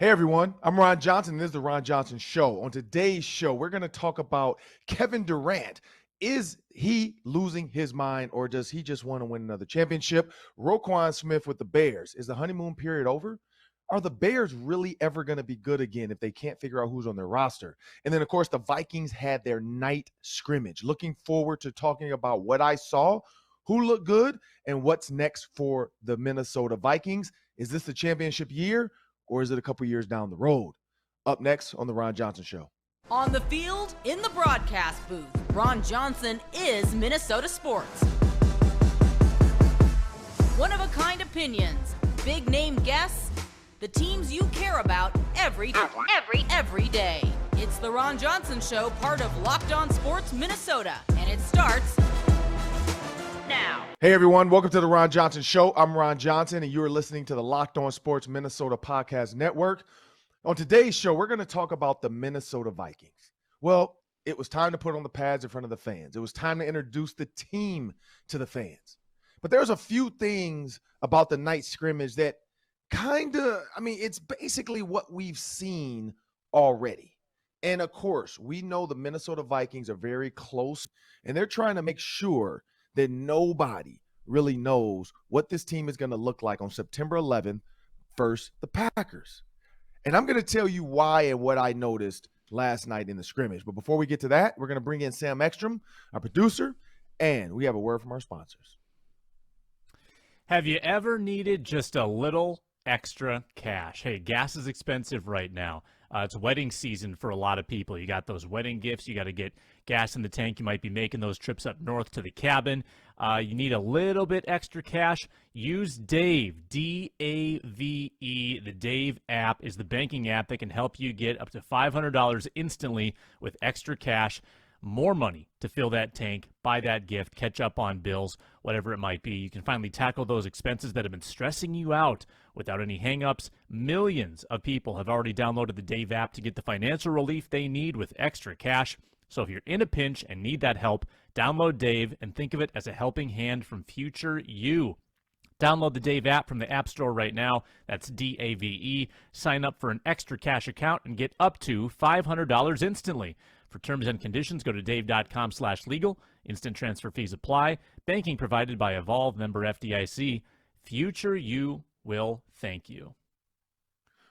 Hey everyone, I'm Ron Johnson, and this is the Ron Johnson Show. On today's show, we're going to talk about Kevin Durant. Is he losing his mind, or does he just want to win another championship? Roquan Smith with the Bears. Is the honeymoon period over? Are the Bears really ever going to be good again if they can't figure out who's on their roster? And then, of course, the Vikings had their night scrimmage. Looking forward to talking about what I saw, who looked good, and what's next for the Minnesota Vikings. Is this the championship year? Or is it a couple years down the road? Up next on The Ron Johnson Show. On the field, in the broadcast booth, Ron Johnson is Minnesota sports. One-of-a-kind opinions, big-name guests, the teams you care about every day. It's the Ron Johnson Show, part of Locked On Sports Minnesota, and it starts now. Hey everyone, welcome to the Ron Johnson Show. I'm Ron Johnson, and you are listening to the Locked On Sports Minnesota Podcast Network. On today's show, we're going to talk about the Minnesota Vikings. Well, it was time to put on the pads in front of the fans. It was time to introduce the team to the fans. But there's a few things about the night scrimmage that it's basically what we've seen already. And of course, we know the Minnesota Vikings are very close, and they're trying to make sure that nobody really knows what this team is going to look like on September 11th versus the Packers. And I'm going to tell you why and what I noticed last night in the scrimmage. But before we get to that, we're going to bring in Sam Ekstrom, our producer, and we have a word from our sponsors. Have you ever needed just a little extra cash? Hey, gas is expensive right now. It's wedding season for a lot of people. You got those wedding gifts. You got to get gas in the tank. You might be making those trips up north to the cabin. You need a little bit extra cash. Use Dave, D-A-V-E. The Dave app is the banking app that can help you get up to $500 instantly with extra cash. More money to fill that tank, buy that gift, catch up on bills, whatever it might be. You can finally tackle those expenses that have been stressing you out without any hang-ups. Millions of people have already downloaded the Dave app to get the financial relief they need with extra cash. So if you're in a pinch and need that help, download Dave and think of it as a helping hand from future you. Download the Dave app from the App Store right now. That's D-A-V-E. Sign up for an extra cash account and get up to $500 instantly. For terms and conditions, go to dave.com/legal. Instant transfer fees apply. Banking provided by Evolve, member FDIC. Future you will thank you.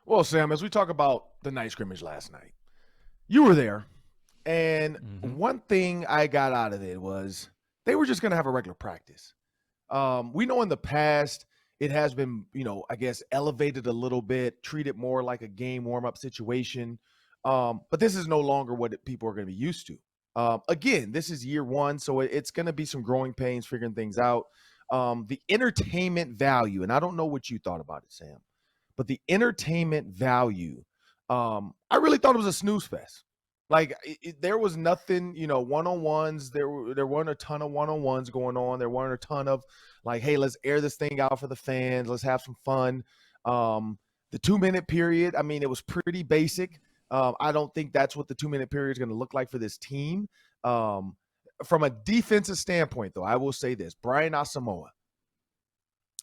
Well, Sam, as we talk about the night scrimmage last night, you were there. And one thing I got out of it was they were just going to have a regular practice. We know in the past it has been, elevated a little bit, treated more like a game warm-up situation. But this is no longer what people are going to be used to. Again, this is year one, so it's going to be some growing pains figuring things out. The entertainment value, and I don't know what you thought about it, Sam, but the entertainment value, I really thought it was a snooze fest. Like there was nothing, one-on-ones. There weren't a ton of one-on-ones going on. There weren't a ton of like, hey, let's air this thing out for the fans. Let's have some fun. The 2-minute period, it was pretty basic. I don't think that's what the 2-minute period is going to look like for this team. From a defensive standpoint, though, I will say this. Brian Asamoah,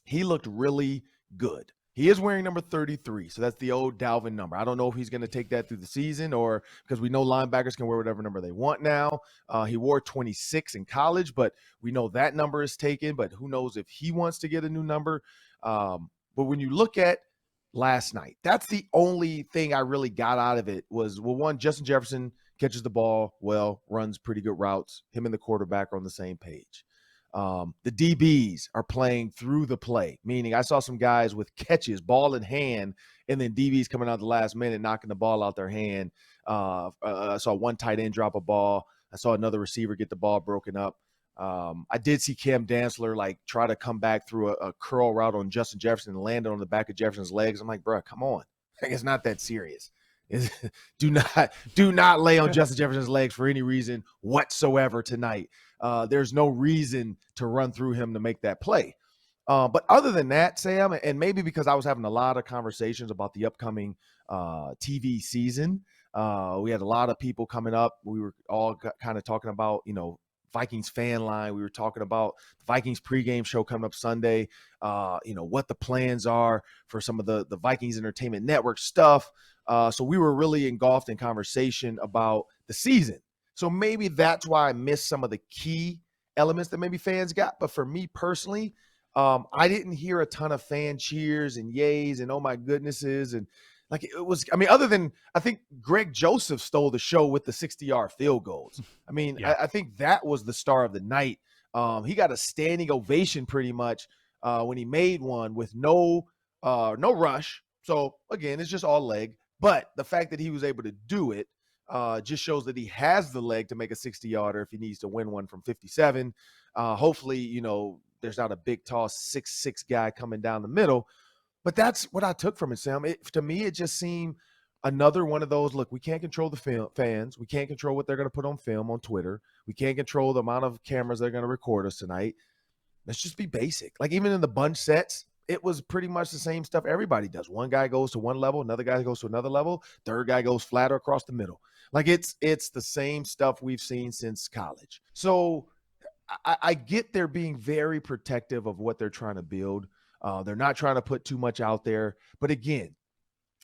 he looked really good. He is wearing number 33, so that's the old Dalvin number. I don't know if he's going to take that through the season or because we know linebackers can wear whatever number they want now. He wore 26 in college, but we know that number is taken, but who knows if he wants to get a new number. But when you look at last night, that's the only thing I really got out of it was, well, one, Justin Jefferson catches the ball well, runs pretty good routes. Him and the quarterback are on the same page. The DBs are playing through the play, meaning I saw some guys with catches, ball in hand, and then DBs coming out the last minute, knocking the ball out their hand. I saw one tight end drop a ball. I saw another receiver get the ball broken up. I did see Cam Dantzler try to come back through a curl route on Justin Jefferson and landed on the back of Jefferson's legs. I'm like, bro, come on. It's not that serious. Do not lay on Justin Jefferson's legs for any reason whatsoever tonight. There's no reason to run through him to make that play. But other than that, Sam, and maybe because I was having a lot of conversations about the upcoming TV season, we had a lot of people coming up. We were all kind of talking about, Vikings fan line. We were talking about the Vikings pregame show coming up Sunday, what the plans are for some of the Vikings Entertainment Network stuff. So we were really engulfed in conversation about the season. So maybe that's why I missed some of the key elements that maybe fans got. But for me personally, I didn't hear a ton of fan cheers and yays and oh my goodnesses. And like it was, I mean, other than I think Greg Joseph stole the show with the 60-yard field goals. I mean, Yeah. I think that was the star of the night. He got a standing ovation pretty much when he made one with no rush. So again, it's just all leg. But the fact that he was able to do it just shows that he has the leg to make a 60-yarder if he needs to win one from 57. Hopefully, there's not a big, tall 6'6" guy coming down the middle. But that's what I took from it, Sam. To me, it just seemed another one of those, look, we can't control the fans. We can't control what they're going to put on film on Twitter. We can't control the amount of cameras they're going to record us tonight. Let's just be basic. Like even in the bunch sets, it was pretty much the same stuff everybody does. One guy goes to one level, another guy goes to another level, third guy goes flatter across the middle. Like it's the same stuff we've seen since college. So I get they're being very protective of what they're trying to build. They're not trying to put too much out there. But again,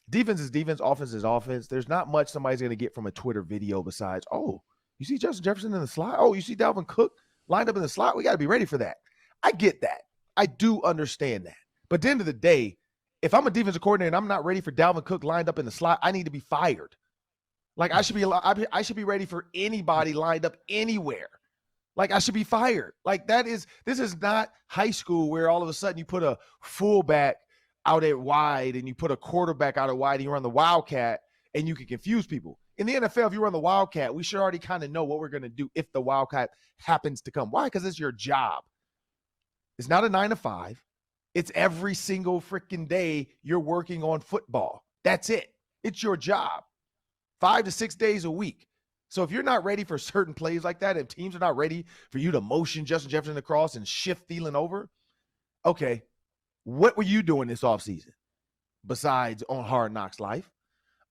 defense is defense, offense is offense. There's not much somebody's going to get from a Twitter video besides, oh, you see Justin Jefferson in the slot? Oh, you see Dalvin Cook lined up in the slot? We got to be ready for that. I get that. I do understand that. But at the end of the day, if I'm a defensive coordinator and I'm not ready for Dalvin Cook lined up in the slot, I need to be fired. Like I should be ready for anybody lined up anywhere. Like I should be fired. Like this is not high school where all of a sudden you put a fullback out at wide and you put a quarterback out at wide and you run the Wildcat and you can confuse people. In the NFL, if you run the Wildcat, we should already kind of know what we're going to do if the Wildcat happens to come. Why? Because it's your job. It's not a 9 to 5. It's every single freaking day you're working on football. That's it. It's your job. 5 to 6 days a week. So if you're not ready for certain plays like that, if teams are not ready for you to motion Justin Jefferson across and shift Thielen over, okay, what were you doing this offseason besides on Hard Knocks Life?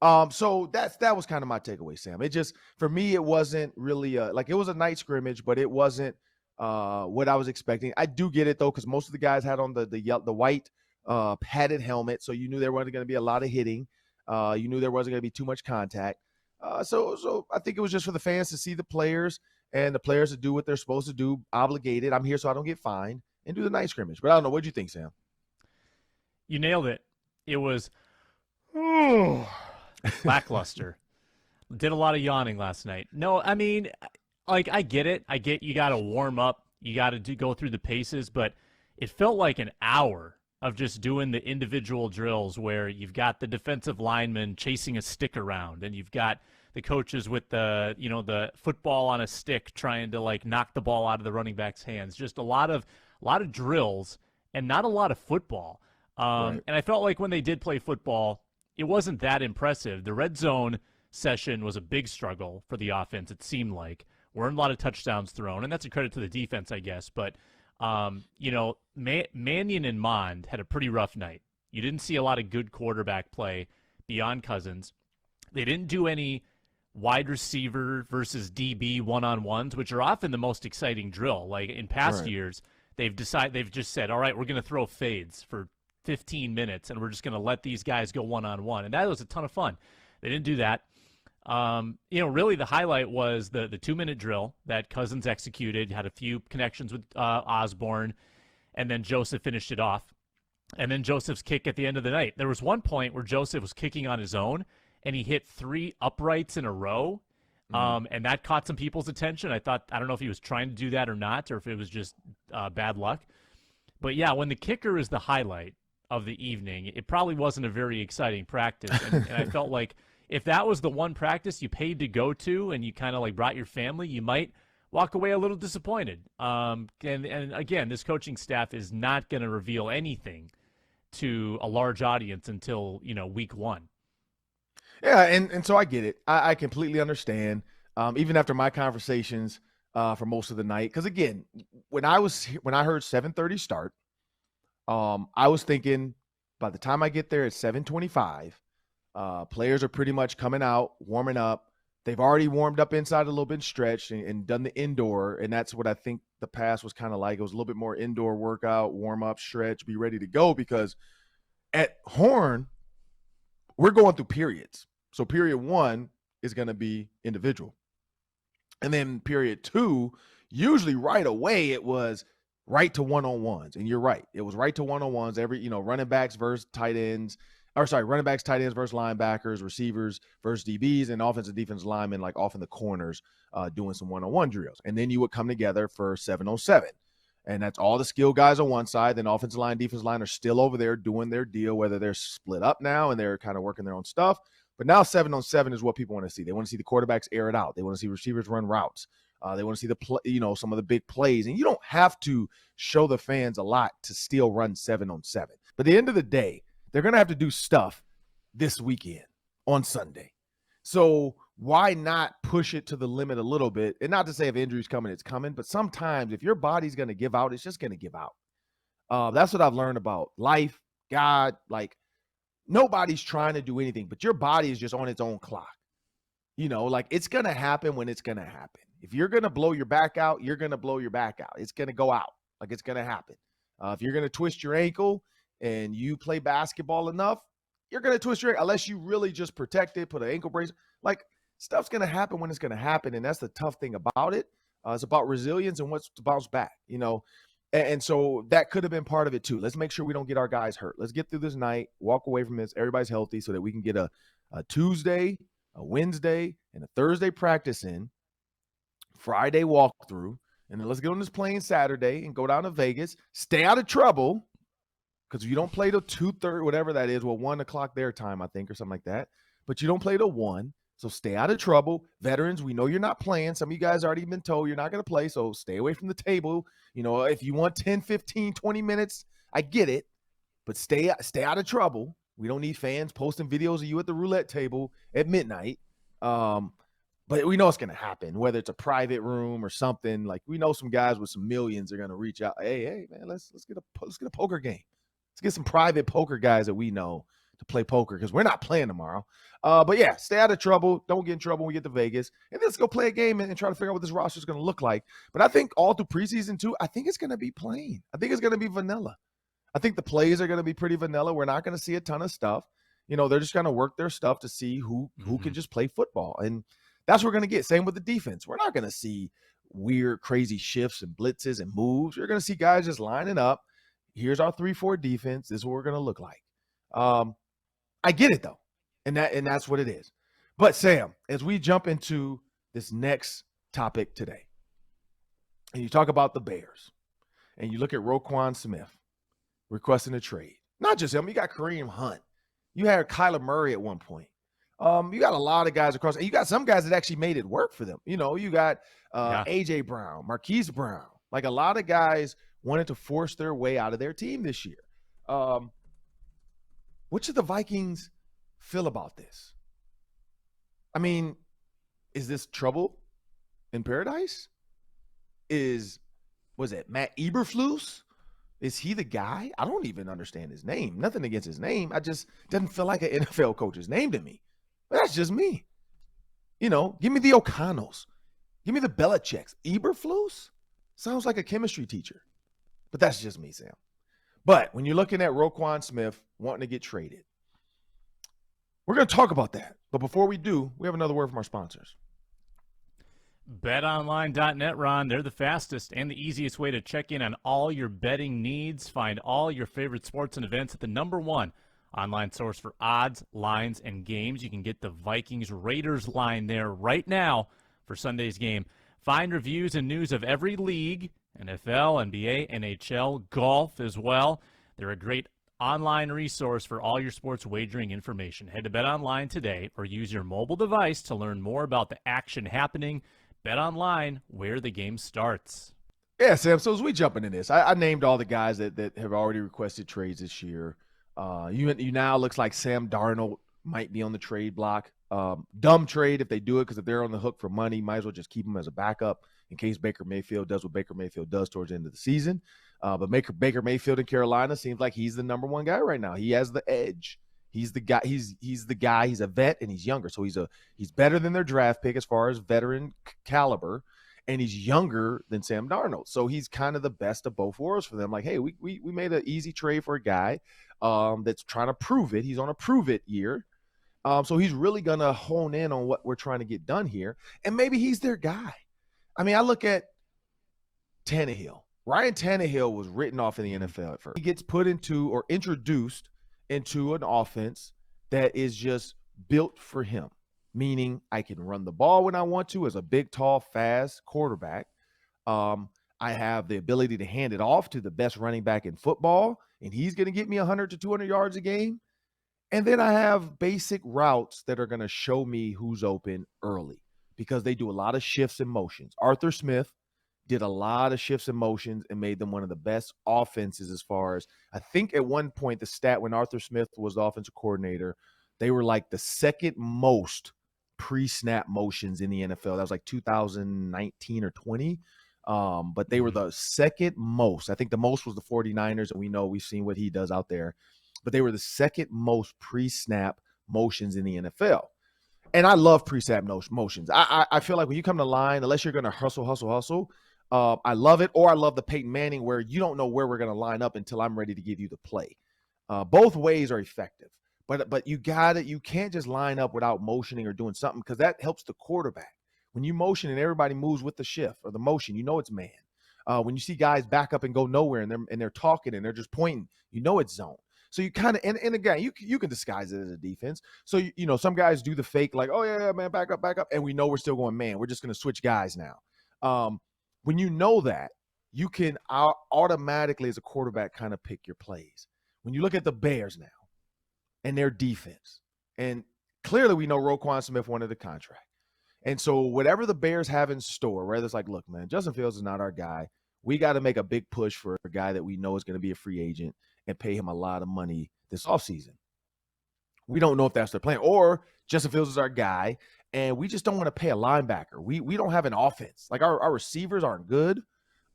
So that was kind of my takeaway, Sam. It just, for me, it wasn't really it was a night scrimmage, but it wasn't what I was expecting. I do get it though, because most of the guys had on the white padded helmet, so you knew there wasn't going to be a lot of hitting. You knew there wasn't going to be too much contact. So I think it was just for the fans to see the players and the players to do what they're supposed to do, obligated. I'm here so I don't get fined, and do the night scrimmage. But I don't know. What do you think, Sam? You nailed it. It was lackluster. Did a lot of yawning last night. No, I mean, like, I get it. I get you got to warm up. You got to go through the paces, but it felt like an hour of just doing the individual drills where you've got the defensive lineman chasing a stick around and you've got the coaches with the football on a stick trying to like knock the ball out of the running back's hands. Just a lot of drills and not a lot of football. Right. And I felt like when they did play football, it wasn't that impressive. The red zone session was a big struggle for the offense, it seemed like. Weren't a lot of touchdowns thrown, and that's a credit to the defense, I guess. But, Mannion and Mond had a pretty rough night. You didn't see a lot of good quarterback play beyond Cousins. They didn't do any wide receiver versus DB one-on-ones, which are often the most exciting drill. Like in past years, they've just said, all right, we're going to throw fades for 15 minutes, and we're just going to let these guys go one-on-one. And that was a ton of fun. They didn't do that. Really the highlight was the 2-minute drill that Cousins executed, had a few connections with Osborne, and then Joseph finished it off. And then Joseph's kick at the end of the night. There was one point where Joseph was kicking on his own, and he hit 3 uprights in a row, and that caught some people's attention. I don't know if he was trying to do that or not, or if it was just bad luck. But, yeah, when the kicker is the highlight of the evening, it probably wasn't a very exciting practice. And I felt like if that was the one practice you paid to go to and you kind of like brought your family, you might walk away a little disappointed. And again, this coaching staff is not going to reveal anything to a large audience until, week 1. Yeah, and so I get it. I completely understand. Even after my conversations for most of the night, because again, when I heard 7:30 start, I was thinking by the time I get there at 7:25, players are pretty much coming out, warming up. They've already warmed up inside a little bit, stretched, and done the indoor, and that's what I think the pass was kind of like. It was a little bit more indoor workout, warm up, stretch, be ready to go, because at Horn, we're going through periods. So period 1 is going to be individual. And then period 2, usually right away, it was right to one-on-ones. And you're right. It was right to one-on-ones. Running backs versus tight ends. Running backs, tight ends versus linebackers, receivers versus DBs, and offensive defensive linemen, like off in the corners, doing some one-on-one drills. And then you would come together for 7-on-7. And that's all the skill guys on one side. Then offensive line, defensive line are still over there doing their deal, whether they're split up now and they're kind of working their own stuff. But now 7-on-7 is what people want to see. They want to see the quarterbacks air it out. They want to see receivers run routes. They want to see some of the big plays. And you don't have to show the fans a lot to still run 7-on-7. But at the end of the day, they're going to have to do stuff this weekend on Sunday. So why not push it to the limit a little bit? And not to say if injury's coming, it's coming. But sometimes if your body's going to give out, it's just going to give out. That's what I've learned about life, God. Like, nobody's trying to do anything, but your body is just on its own clock. It's going to happen when it's going to happen. If you're going to blow your back out, you're going to blow your back out. It's going to go out. Like, it's going to happen. If you're going to twist your ankle and you play basketball enough, you're going to twist your ankle, unless you really just protect it, put an ankle brace. Like, stuff's going to happen when it's going to happen, and that's the tough thing about it. It's about resilience and what's to bounce back, And so that could have been part of it too. Let's make sure we don't get our guys hurt. Let's get through this night, walk away from this, everybody's healthy, so that we can get a Tuesday, a Wednesday, and a Thursday practice in, Friday walkthrough, and then let's get on this plane Saturday and go down to Vegas. Stay out of trouble, because you don't play till 2:30, whatever that is. Well, 1 o'clock their time, I think, or something like that. But you don't play till 1, so stay out of trouble. Veterans, we know you're not playing. Some of you guys already been told you're not going to play, so stay away from the table. If you want 10, 15, 20 minutes, I get it. But stay out of trouble. We don't need fans posting videos of you at the roulette table at midnight. But we know it's going to happen, whether it's a private room or something. Like, we know some guys with some millions are going to reach out. Hey, man, let's get a poker game. Let's get some private poker guys that we know to play poker, because we're not playing tomorrow. But yeah, stay out of trouble. Don't get in trouble when we get to Vegas. And let's go play a game and try to figure out what this roster is going to look like. But I think all through preseason too, I think it's going to be plain. I think it's going to be vanilla. I think the plays are going to be pretty vanilla. We're not going to see a ton of stuff. They're just going to work their stuff to see who can just play football. And that's what we're going to get. Same with the defense. We're not going to see weird, crazy shifts and blitzes and moves. You're going to see guys just lining up. Here's our 3-4 defense. This is what we're going to look like. I get it though. And that's what it is. But Sam, as we jump into this next topic today, and you talk about the Bears, and you look at Roquan Smith requesting a trade. Not just him. You got Kareem Hunt. You had Kyler Murray at one point. You got a lot of guys across, and you got some guys that actually made it work for them. You got A.J. Brown, Marquise Brown. Like, a lot of guys wanted to force their way out of their team this year. What should the Vikings feel about this? I mean, is this trouble in paradise? Was it Matt Eberflus? Is he the guy? I don't even understand his name. Nothing against his name. Doesn't feel like an NFL coach's name to me. But that's just me. Give me the O'Connells. Give me the Belichicks. Eberflus? Sounds like a chemistry teacher. But that's just me, Sam. But when you're looking at Roquan Smith wanting to get traded, we're going to talk about that. But before we do, we have another word from our sponsors. BetOnline.net, Ron. They're the fastest and the easiest way to check in on all your betting needs. Find all your favorite sports and events at the #1 online source for odds, lines, and games. You can get the Vikings-Raiders line there right now for Sunday's game. Find reviews and news of every league, NFL, NBA, NHL, golf as well. They're a great online resource for all your sports wagering information. Head to BetOnline today or use your mobile device to learn more about the action happening. BetOnline, where the game starts. Yeah, Sam, so as we jump into this, I named all the guys that have already requested trades this year. You now looks like Sam Darnold might be on the trade block. Dumb trade if they do it, because if they're on the hook for money, might as well just keep him as a backup in case Baker Mayfield does what Baker Mayfield does towards the end of the season. But Baker Mayfield in Carolina seems like he's the #1 guy right now. He has the edge. He's the guy. He's the guy. He's a vet and he's younger, so he's better than their draft pick as far as veteran caliber, and he's younger than Sam Darnold. So he's kind of the best of both worlds for them. Like, hey, we made an easy trade for a guy that's trying to prove it. He's on a prove it year. So he's really going to hone in on what we're trying to get done here. And maybe he's their guy. I mean, I look at Tannehill. Ryan Tannehill was written off in the NFL at first. He gets put into or introduced into an offense that is just built for him, meaning I can run the ball when I want to as a big, tall, fast quarterback. I have the ability to hand it off to the best running back in football, and he's going to get me 100 to 200 yards a game. And then I have basic routes that are going to show me who's open early because they do a lot of shifts and motions. Arthur Smith did a lot of shifts and motions and made them one of the best offenses as far as, I think at one point, the stat when Arthur Smith was the offensive coordinator, they were like the second most pre-snap motions in the NFL. That was like 2019 or 20. But they were the second most. I think the most was the 49ers, and we've seen what he does out there. But they were the second most pre-snap motions in the NFL. And I love pre-snap motions. I feel like when you come to line, unless you're going to hustle, I love it. Or I love the Peyton Manning where you don't know where we're going to line up until I'm ready to give you the play. Both ways are effective. But you can't just line up without motioning or doing something because that helps the quarterback. When you motion and everybody moves with the shift or the motion, it's man. When you see guys back up and go nowhere and they're talking and they're just pointing, it's zone. So you kind of, and again, you can disguise it as a defense. So, some guys do the fake like, oh, yeah, man, back up. And we know we're still going, man, we're just going to switch guys now. When you know that, you can automatically as a quarterback kind of pick your plays. When you look at the Bears now and their defense, and clearly we know Roquan Smith wanted the contract. And so whatever the Bears have in store, whether it's like, look, man, Justin Fields is not our guy. We got to make a big push for a guy that we know is going to be a free agent and pay him a lot of money this offseason. We don't know if that's their plan. Or Justin Fields is our guy, and we just don't want to pay a linebacker. We don't have an offense. Like our receivers aren't good.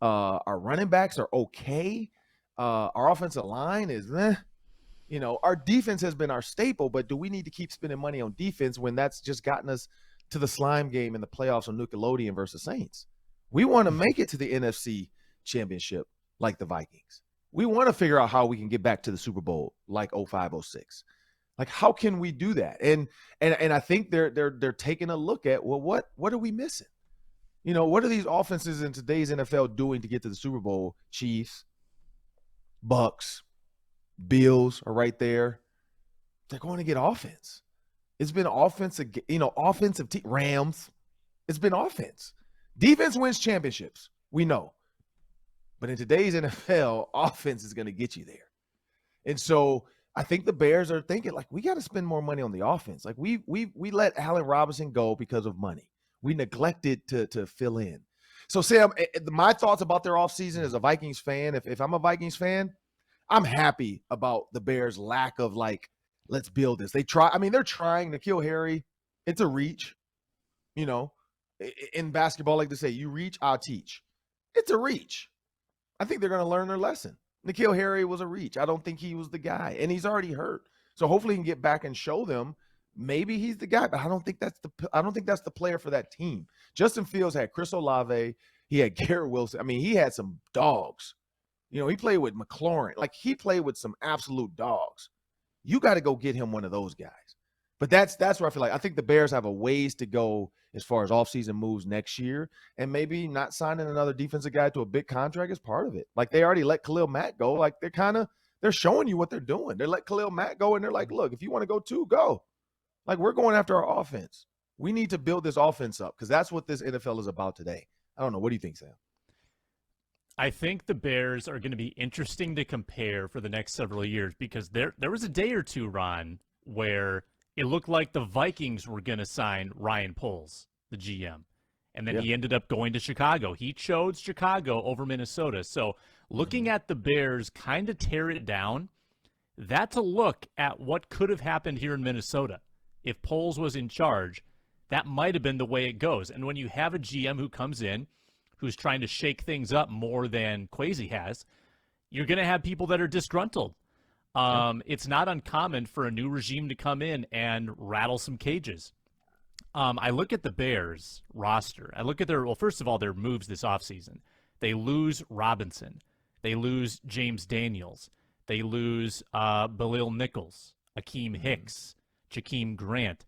Our running backs are okay. Our offensive line is our defense has been our staple, but do we need to keep spending money on defense when that's just gotten us to the slime game in the playoffs on Nickelodeon versus Saints? We want to make it to the NFC Championship like the Vikings. We want to figure out how we can get back to the Super Bowl like 05-06. Like, how can we do that? And I think they're taking a look at, well, what are we missing? What are these offenses in today's NFL doing to get to the Super Bowl? Chiefs, Bucks, Bills are right there. They're going to get offense. It's been offensive, offensive Rams. It's been offense. Defense wins championships. We know. But in today's NFL, offense is going to get you there. And so I think the Bears are thinking, like, we got to spend more money on the offense. Like, we let Allen Robinson go because of money. We neglected to fill in. So, Sam, my thoughts about their offseason as a Vikings fan, if I'm a Vikings fan, I'm happy about the Bears' lack of, like, let's build this. They're trying to kill Harry. It's a reach. In basketball, like they say, you reach, I'll teach. It's a reach. I think they're going to learn their lesson. N'Keal Harry was a reach. I don't think he was the guy, and he's already hurt. So hopefully he can get back and show them maybe he's the guy. But I don't think that's the player for that team. Justin Fields had Chris Olave. He had Garrett Wilson. I mean, he had some dogs. He played with McLaurin. Like, he played with some absolute dogs. You got to go get him one of those guys. But that's where I feel like I think the Bears have a ways to go as far as offseason moves next year, and maybe not signing another defensive guy to a big contract is part of it. Like, they already let Khalil Mack go. Like, they're showing you what they're doing. They let Khalil Mack go, and they're like, look, if you want to go too, go. Like, we're going after our offense. We need to build this offense up because that's what this NFL is about today. I don't know. What do you think, Sam? I think the Bears are going to be interesting to compare for the next several years because there was a day or two, Ron, where it looked like the Vikings were going to sign Ryan Poles, the GM, and then he ended up going to Chicago. He chose Chicago over Minnesota. So looking at the Bears kind of tear it down, that's a look at what could have happened here in Minnesota. If Poles was in charge, that might have been the way it goes. And when you have a GM who comes in, who's trying to shake things up more than Kwesi has, you're going to have people that are disgruntled. It's not uncommon for a new regime to come in and rattle some cages. I look at the Bears roster. I look at first of all, their moves this offseason. They lose Robinson. They lose James Daniels. They lose Balil Nichols, Akeem Hicks, Jakeem Grant.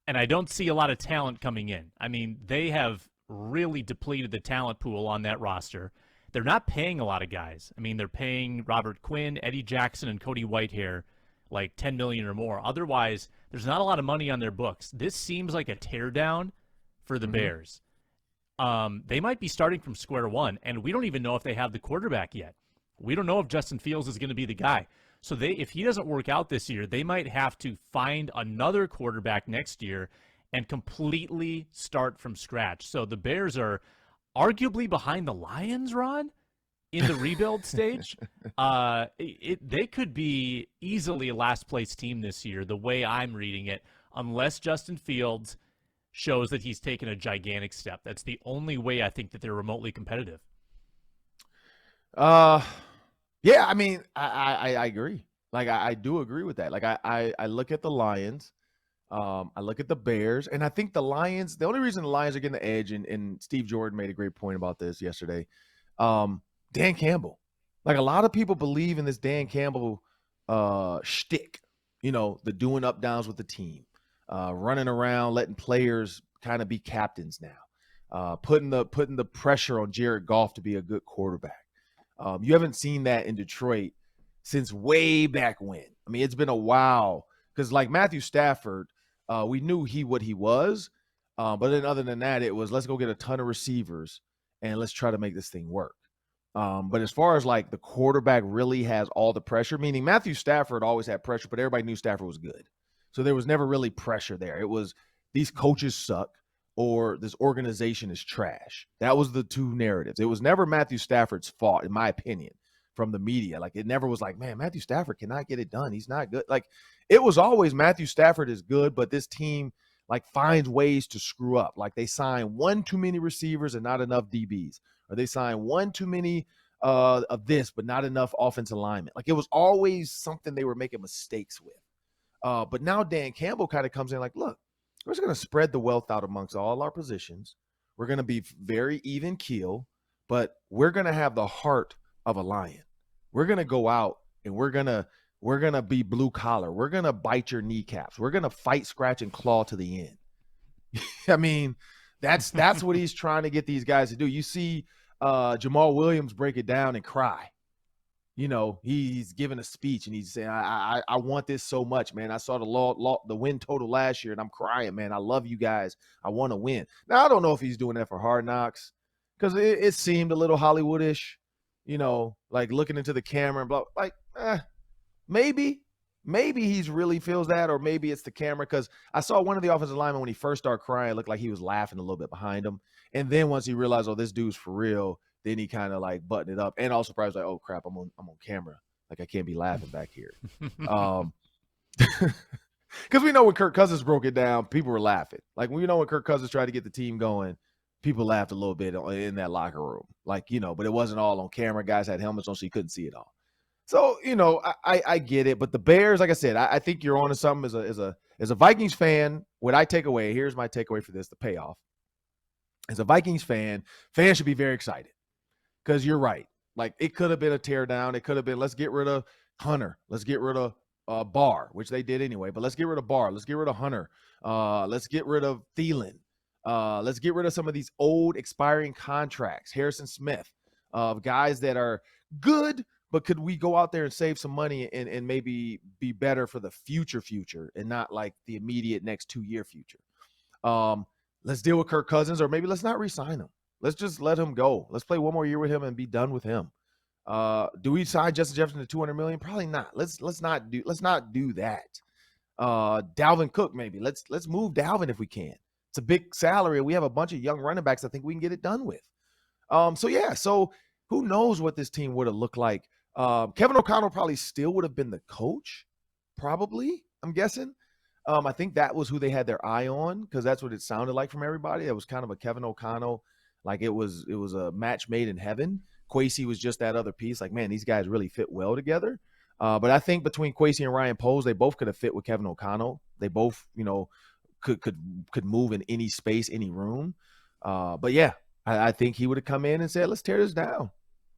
And I don't see a lot of talent coming in. I mean, they have really depleted the talent pool on that roster. They're not paying a lot of guys. I mean, they're paying Robert Quinn, Eddie Jackson, and Cody Whitehair like $10 million or more. Otherwise, there's not a lot of money on their books. This seems like a teardown for the Bears. They might be starting from square one, and we don't even know if they have the quarterback yet. We don't know if Justin Fields is going to be the guy. So if he doesn't work out this year, they might have to find another quarterback next year and completely start from scratch. So the Bears are arguably behind the Lions, Ron, in the rebuild stage. They could be easily a last-place team this year, the way I'm reading it, unless Justin Fields shows that he's taken a gigantic step. That's the only way I think that they're remotely competitive. Yeah, I mean, I agree. Like, I do agree with that. Like, I look at the Lions. I look at the Bears, and I think the Lions, the only reason the Lions are getting the edge, and Steve Jordan made a great point about this yesterday, Dan Campbell. Like, a lot of people believe in this Dan Campbell shtick, the doing up downs with the team, running around, letting players kind of be captains now, putting the pressure on Jared Goff to be a good quarterback. You haven't seen that in Detroit since way back when. I mean, it's been a while because, like, Matthew Stafford, we knew what he was, but then other than that, it was let's go get a ton of receivers and let's try to make this thing work. But as far as like the quarterback really has all the pressure, meaning Matthew Stafford always had pressure, but everybody knew Stafford was good. So there was never really pressure there. It was these coaches suck or this organization is trash. That was the two narratives. It was never Matthew Stafford's fault, in my opinion, from the media. Like, it never was like, man, Matthew Stafford cannot get it done. He's not good. Like, it was always Matthew Stafford is good, but this team like finds ways to screw up. Like, they sign one too many receivers and not enough DBs. Or they sign one too many of this, but not enough offensive linemen. Like, it was always something they were making mistakes with. But now Dan Campbell kind of comes in like, look, we're just going to spread the wealth out amongst all our positions. We're going to be very even keel, but we're going to have the heart of a lion. We're going to go out and we're going to be blue collar. We're going to bite your kneecaps. We're going to fight, scratch, and claw to the end. I mean, that's what he's trying to get these guys to do. You see Jamal Williams break it down and cry. He's giving a speech and he's saying, I want this so much, man. I saw the win total last year and I'm crying, man. I love you guys. I want to win. Now, I don't know if he's doing that for Hard Knocks because it seemed a little Hollywoodish, like looking into the camera and blah, like, maybe he's really feels that, or maybe it's the camera. Because I saw one of the offensive linemen when he first started crying, it looked like he was laughing a little bit behind him. And then once he realized, oh, this dude's for real, then he kind of like buttoned it up. And also probably was like, oh crap, I'm on camera. Like, I can't be laughing back here. Because we know when Kirk Cousins broke it down, people were laughing. Like, we know when Kirk Cousins tried to get the team going, people laughed a little bit in that locker room. Like, but it wasn't all on camera. Guys had helmets on, so you couldn't see it all. So, I get it. But the Bears, like I said, I think you're on to something as a Vikings fan. What I take away, here's my takeaway for this, the payoff. As a Vikings fan, fans should be very excited because you're right. Like, it could have been a teardown. It could have been, let's get rid of Hunter. Let's get rid of Barr, which they did anyway. But let's get rid of Barr. Let's get rid of Hunter. Let's get rid of Thielen. Let's get rid of some of these old expiring contracts. Harrison Smith, guys that are good, but could we go out there and save some money and maybe be better for the future and not like the immediate next 2-year future? Let's deal with Kirk Cousins, or maybe let's not re-sign him. Let's just let him go. Let's play one more year with him and be done with him. Do we sign Justin Jefferson to $200 million? Probably not. Let's not do that. Dalvin Cook, maybe. Let's move Dalvin if we can. It's a big salary. We have a bunch of young running backs I think we can get it done with. So who knows what this team would have looked like. Kevin O'Connell probably still would have been the coach, probably, I'm guessing. I think that was who they had their eye on because that's what it sounded like from everybody. It was kind of a Kevin O'Connell, like it was a match made in heaven. Kwesi was just that other piece. Like, man, these guys really fit well together. But I think between Kwesi and Ryan Poles, they both could have fit with Kevin O'Connell. They both, could move in any space, any room. But yeah, I think he would have come in and said, let's tear this down.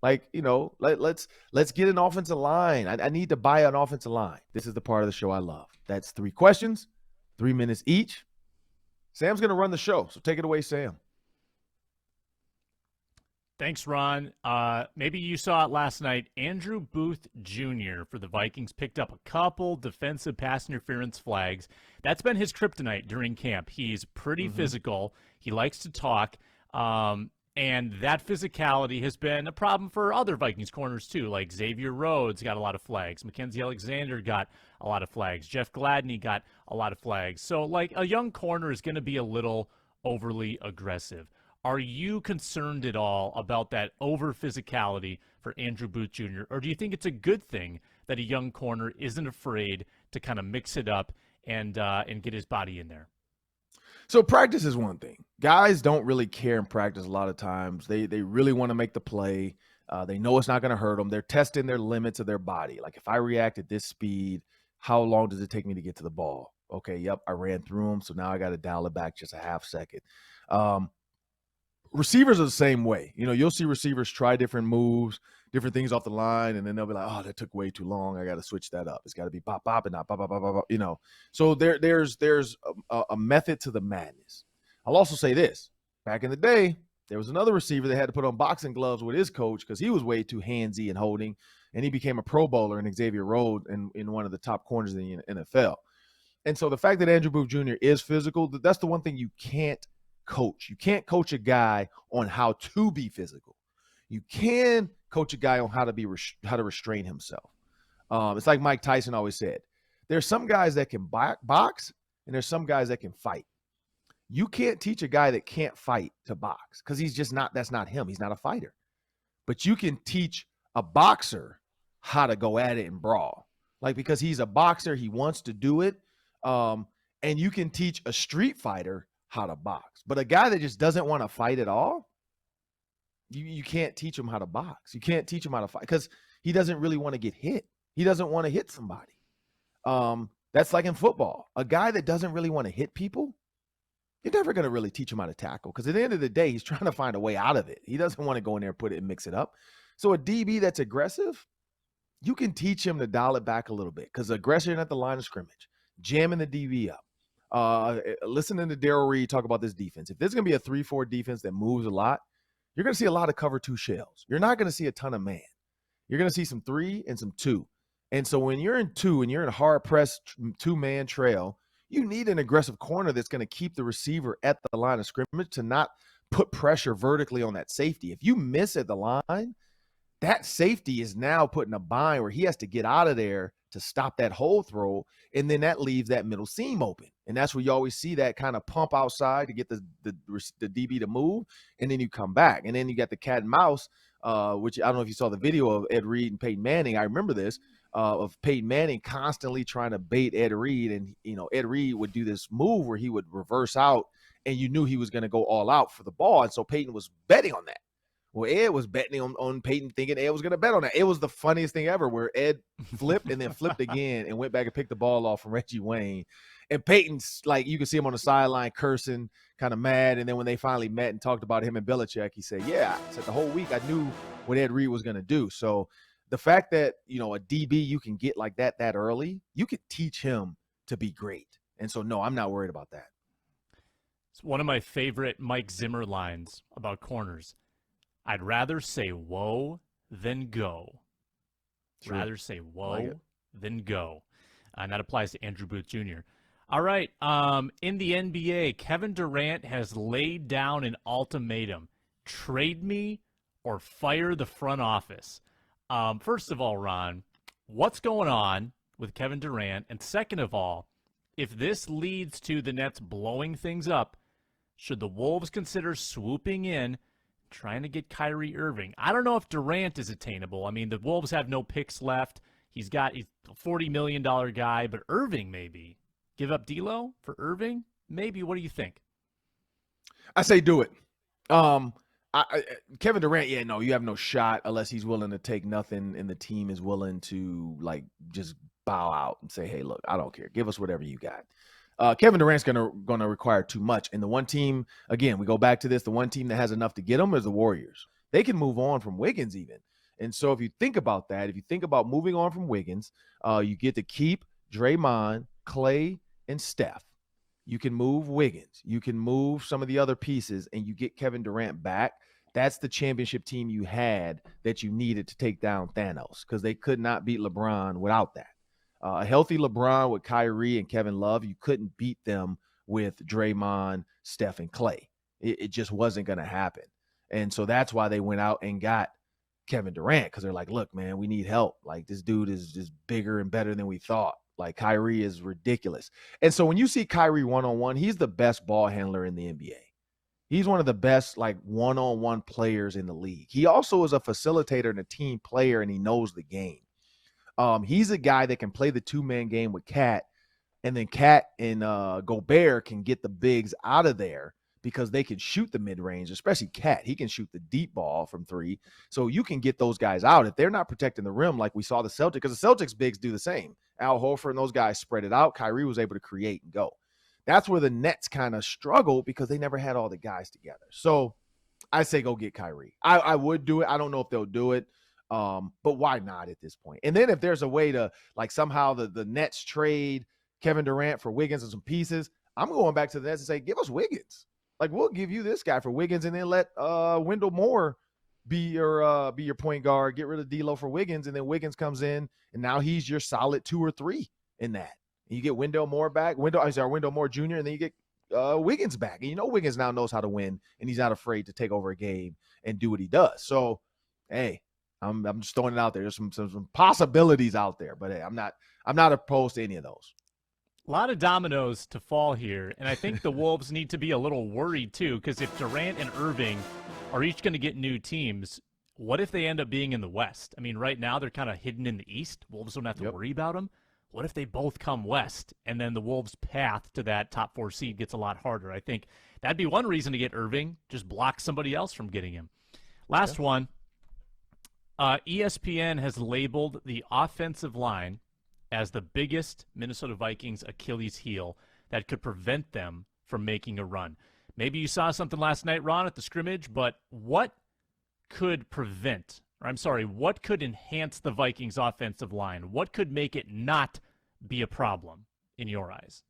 Like, let's get an offensive line. I need to buy an offensive line. This is the part of the show I love. That's 3 questions, 3 minutes each. Sam's going to run the show, so take it away, Sam. Thanks, Ron. Maybe you saw it last night. Andrew Booth Jr. for the Vikings picked up a couple defensive pass interference flags. That's been his kryptonite during camp. He's pretty physical. He likes to talk. And that physicality has been a problem for other Vikings corners, too, like Xavier Rhodes got a lot of flags. Mackenzie Alexander got a lot of flags. Jeff Gladney got a lot of flags. So, like, a young corner is going to be a little overly aggressive. Are you concerned at all about that over physicality for Andrew Booth Jr., or do you think it's a good thing that a young corner isn't afraid to kind of mix it up and get his body in there? So practice is one thing. Guys don't really care in practice a lot of times. They really want to make the play. They know it's not going to hurt them. They're testing their limits of their body. Like, if I react at this speed, how long does it take me to get to the ball? Okay, yep, I ran through them, so now I got to dial it back just a half second. Receivers are the same way. You'll see receivers try different moves, different things off the line, and then they'll be like, oh, that took way too long. I got to switch that up. It's got to be bop, bop, and not bop, bop, bop, bop, bop. So there's a method to the madness. I'll also say this. Back in the day, there was another receiver that had to put on boxing gloves with his coach because he was way too handsy and holding, and he became a Pro Bowler in Xavier Rhodes in one of the top corners in the NFL. And so the fact that Andrew Booth Jr. is physical, that's the one thing you can't coach. You can't coach a guy on how to be physical. You can coach a guy on how to restrain himself. It's like Mike Tyson always said. There's some guys that can box, and there's some guys that can fight. You can't teach a guy that can't fight to box because he's just not. That's not him. He's not a fighter. But you can teach a boxer how to go at it and brawl. Like, because he's a boxer, he wants to do it. And you can teach a street fighter how to box. But a guy that just doesn't want to fight at all, you can't teach him how to box. You can't teach him how to fight because he doesn't really want to get hit. He doesn't want to hit somebody. That's like in football. A guy that doesn't really want to hit people, you're never going to really teach him how to tackle because at the end of the day, he's trying to find a way out of it. He doesn't want to go in there and put it and mix it up. So a DB that's aggressive, you can teach him to dial it back a little bit because aggression at the line of scrimmage, jamming the DB up. Listening to Darrell Reed talk about this defense. If there's going to be a 3-4 defense that moves a lot, you're going to see a lot of cover 2 shells. You're not going to see a ton of man. You're going to see some 3 and some 2. And so when you're in 2 and you're in a hard-pressed 2-man trail, you need an aggressive corner that's going to keep the receiver at the line of scrimmage to not put pressure vertically on that safety. If you miss at the line, that safety is now put in a bind where he has to get out of there to stop that hole throw, and then that leaves that middle seam open. And that's where you always see that kind of pump outside to get the DB to move, and then you come back. And then you got the cat and mouse, which I don't know if you saw the video of Ed Reed and Peyton Manning. I remember this, of Peyton Manning constantly trying to bait Ed Reed, and Ed Reed would do this move where he would reverse out, and you knew he was going to go all out for the ball, and so Peyton was betting on that. Well, Ed was betting on Peyton, thinking Ed was going to bet on that. It was the funniest thing ever, where Ed flipped and then flipped again and went back and picked the ball off from Reggie Wayne. And Peyton's, like, you could see him on the sideline cursing, kind of mad. And then when they finally met and talked about him and Belichick, he said, yeah, I said the whole week I knew what Ed Reed was going to do. So the fact that, a DB you can get like that early, you could teach him to be great. And so, no, I'm not worried about that. It's one of my favorite Mike Zimmer lines about corners. I'd rather say whoa than go. True. Rather say whoa than go. And that applies to Andrew Booth Jr. All right. In the NBA, Kevin Durant has laid down an ultimatum. Trade me or fire the front office. First of all, Ron, what's going on with Kevin Durant? And second of all, if this leads to the Nets blowing things up, should the Wolves consider swooping in, trying to get Kyrie Irving? I don't know if Durant is attainable. I mean, the Wolves have no picks left. He's a $40 million guy, but Irving maybe. Give up D'Lo for Irving? Maybe. What do you think? I say do it. Kevin Durant, yeah, no, you have no shot unless he's willing to take nothing and the team is willing to like just bow out and say, hey, look, I don't care. Give us whatever you got. Kevin Durant's gonna require too much. And the one team, again, we go back to this, the one team that has enough to get him is the Warriors. They can move on from Wiggins even. And so if you think about that, if you think about moving on from Wiggins, you get to keep Draymond, Clay, and Steph. You can move Wiggins. You can move some of the other pieces, and you get Kevin Durant back. That's the championship team you had that you needed to take down Thanos because they could not beat LeBron without that. A healthy LeBron with Kyrie and Kevin Love, you couldn't beat them with Draymond, Steph, and Clay. It just wasn't going to happen. And so that's why they went out and got Kevin Durant because they're like, look, man, we need help. Like, this dude is just bigger and better than we thought. Like, Kyrie is ridiculous. And so when you see Kyrie one-on-one, he's the best ball handler in the NBA. He's one of the best, like, one-on-one players in the league. He also is a facilitator and a team player, and he knows the game. He's a guy that can play the two-man game with Cat, and then Cat and Gobert can get the bigs out of there because they can shoot the mid-range, especially Cat. He can shoot the deep ball from three. So you can get those guys out. If they're not protecting the rim like we saw the Celtics, because the Celtics bigs do the same. Al Horford and those guys spread it out. Kyrie was able to create and go. That's where the Nets kind of struggled because they never had all the guys together. So I say go get Kyrie. I would do it. I don't know if they'll do it, but why not at this point? And then if there's a way to, like, somehow the Nets trade Kevin Durant for Wiggins and some pieces, I'm going back to the Nets and say, give us Wiggins. Like, we'll give you this guy for Wiggins and then let Wendell Moore be your point guard, get rid of D'Lo for Wiggins, and then Wiggins comes in, and now he's your solid 2 or 3 in that. And you get Wendell Moore back, Wendell Moore Jr., and then you get Wiggins back. And you know Wiggins now knows how to win, and he's not afraid to take over a game and do what he does. So, hey, I'm just throwing it out there. There's some possibilities out there, but hey, I'm not opposed to any of those. A lot of dominoes to fall here, and I think the Wolves need to be a little worried too, because if Durant and Irving are each going to get new teams, what if they end up being in the West? I mean, right now they're kind of hidden in the East. Wolves don't have to worry about them. What if they both come West, and then the Wolves' path to that top 4 seed gets a lot harder? I think that'd be one reason to get Irving, just block somebody else from getting him. Last one, ESPN has labeled the offensive line as the biggest Minnesota Vikings Achilles heel that could prevent them from making a run. Maybe you saw something last night, Ron, at the scrimmage, but what could what could enhance the Vikings offensive line? What could make it not be a problem in your eyes?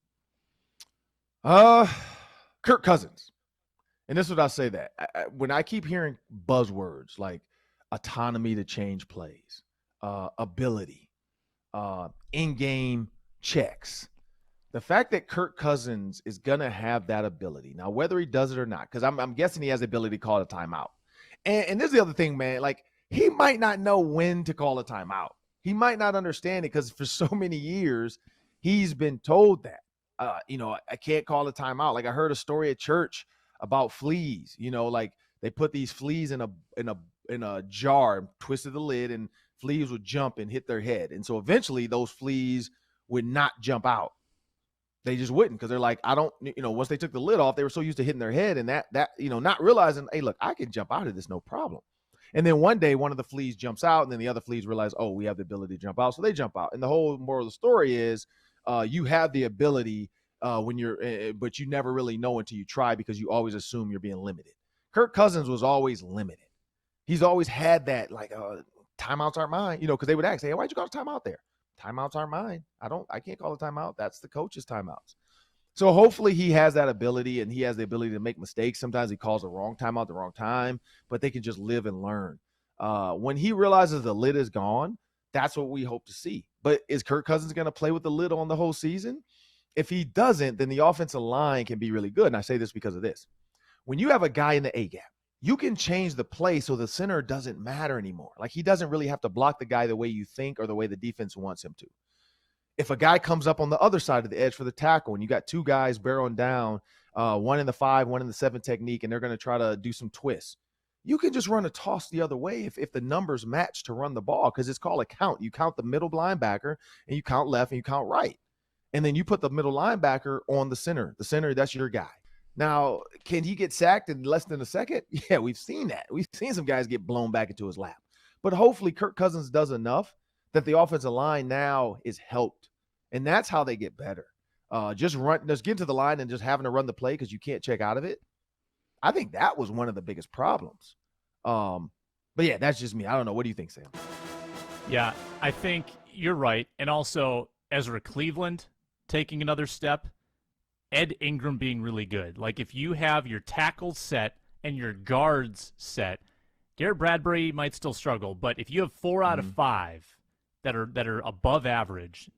Kirk Cousins. And this is what I say that. When I keep hearing buzzwords like autonomy to change plays, ability, in-game checks. The fact that Kirk Cousins is going to have that ability. Now, whether he does it or not, because I'm guessing he has the ability to call a timeout. And this is the other thing, man. Like, he might not know when to call a timeout. He might not understand it because for so many years, he's been told that. I can't call a timeout. Like, I heard a story at church about fleas. Like they put these fleas in a jar, twisted the lid, and fleas would jump and hit their head. And so eventually those fleas would not jump out. They just wouldn't because they're like, once they took the lid off, they were so used to hitting their head and that not realizing, hey, look, I can jump out of this, no problem. And then one day one of the fleas jumps out and then the other fleas realize, oh, we have the ability to jump out. So they jump out. And the whole moral of the story is you have the ability but you never really know until you try because you always assume you're being limited. Kirk Cousins was always limited. He's always had that, like, timeouts aren't mine, because they would ask, hey, why'd you call a timeout there? Timeouts aren't mine. I can't call a timeout. That's the coach's timeouts. So hopefully he has that ability and he has the ability to make mistakes. Sometimes he calls the wrong timeout the wrong time, but they can just live and learn. When he realizes the lid is gone, that's what we hope to see. But is Kirk Cousins going to play with the lid on the whole season? If he doesn't, then the offensive line can be really good. And I say this because of this. When you have a guy in the A-gap, you can change the play so the center doesn't matter anymore. Like, he doesn't really have to block the guy the way you think or the way the defense wants him to. If a guy comes up on the other side of the edge for the tackle and you got 2 guys barreling down, one in the 5, one in the 7 technique, and they're going to try to do some twists, you can just run a toss the other way if the numbers match to run the ball because it's called a count. You count the middle linebacker and you count left and you count right. And then you put the middle linebacker on the center. The center, that's your guy. Now, can he get sacked in less than a second? Yeah, we've seen that. We've seen some guys get blown back into his lap. But hopefully Kirk Cousins does enough that the offensive line now is helped. And that's how they get better. Just get to the line and just having to run the play because you can't check out of it. I think that was one of the biggest problems. But yeah, that's just me. I don't know. What do you think, Sam? Yeah, I think you're right. And also, Ezra Cleveland taking another step, Ed Ingram being really good. Like, if you have your tackles set and your guards set, Garrett Bradbury might still struggle, but if you have 4 out of 5 that are above average,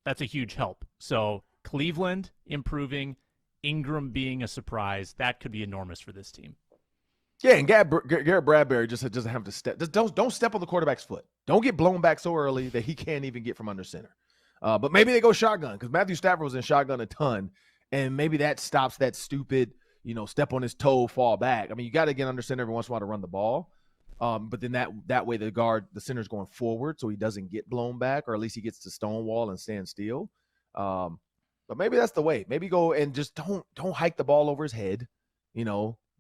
that's a huge help. So Cleveland improving, Ingram being a surprise, that could be enormous for this team. Yeah, and Garrett Bradbury just doesn't have to step. Just don't step on the quarterback's foot. Don't get blown back so early that he can't even get from under center. But maybe they go shotgun because Matthew Stafford was in shotgun a ton, and maybe that stops that stupid, step on his toe, fall back. I mean, you got to get under center every once in a while to run the ball. But then that way the center's going forward so he doesn't get blown back, or at least he gets to stonewall and stand still. But maybe that's the way. Maybe go and just don't hike the ball over his head.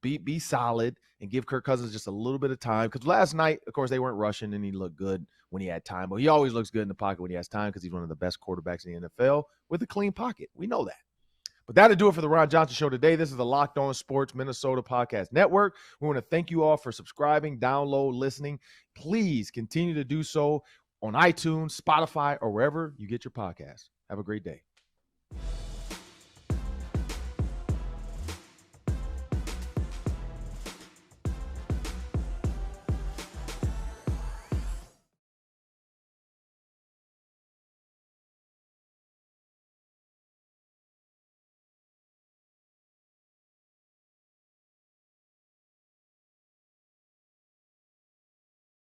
Be solid and give Kirk Cousins just a little bit of time. Because last night, of course, they weren't rushing and he looked good when he had time. But he always looks good in the pocket when he has time because he's one of the best quarterbacks in the NFL with a clean pocket. We know that. But that'll do it for the Ron Johnson Show today. This is the Locked On Sports Minnesota Podcast Network. We want to thank you all for subscribing, download, listening. Please continue to do so on iTunes, Spotify, or wherever you get your podcasts. Have a great day.